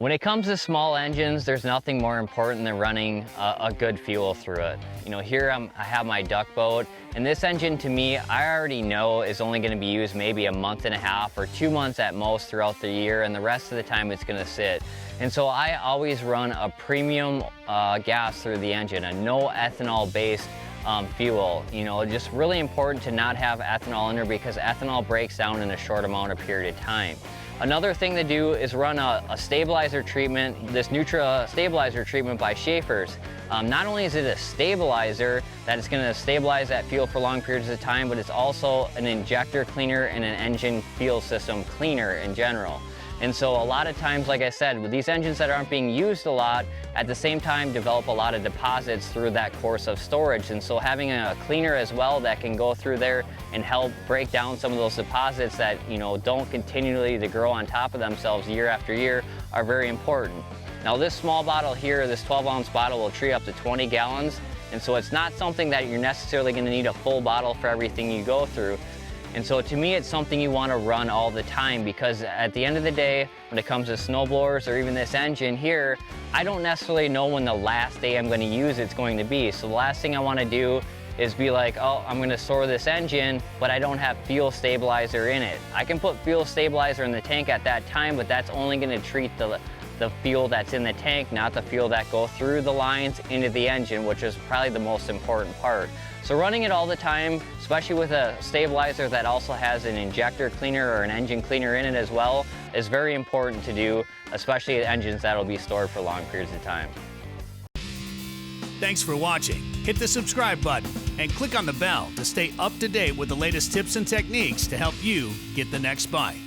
When it comes to small engines, there's nothing more important than running a good fuel through it. You know, here I have my duck boat, and this engine to me, I already know is only gonna be used maybe a month and a half or 2 months at most throughout the year, and the rest of the time it's gonna sit. And so I always run a premium gas through the engine, a no ethanol based fuel. You know, just really important to not have ethanol in there because ethanol breaks down in a short amount of period of time. Another thing to do is run a stabilizer treatment, this Nutra stabilizer treatment by Schaeffer's. Not only is it a stabilizer that is going to stabilize that fuel for long periods of time, but it's also an injector cleaner and an engine fuel system cleaner in general. And so a lot of times, like I said, with these engines that aren't being used a lot, at the same time develop a lot of deposits through that course of storage. And so having a cleaner as well that can go through there and help break down some of those deposits that, you know, don't continually to grow on top of themselves year after year are very important. Now this small bottle here, this 12-ounce bottle will treat up to 20 gallons. And so it's not something that you're necessarily going to need a full bottle for everything you go through. And so to me, it's something you want to run all the time because at the end of the day, when it comes to snowblowers or even this engine here, I don't necessarily know when the last day I'm going to use it's going to be. So the last thing I want to do is be like, oh, I'm going to store this engine, but I don't have fuel stabilizer in it. I can put fuel stabilizer in the tank at that time, but that's only going to treat the fuel that's in the tank, not the fuel that go through the lines into the engine, which is probably the most important part. So running it all the time, especially with a stabilizer that also has an injector cleaner or an engine cleaner in it as well, is very important to do, especially engines that will be stored for long periods of time. Thanks for watching. Hit the subscribe button and click on the bell to stay up to date with the latest tips and techniques to help you get the next bite.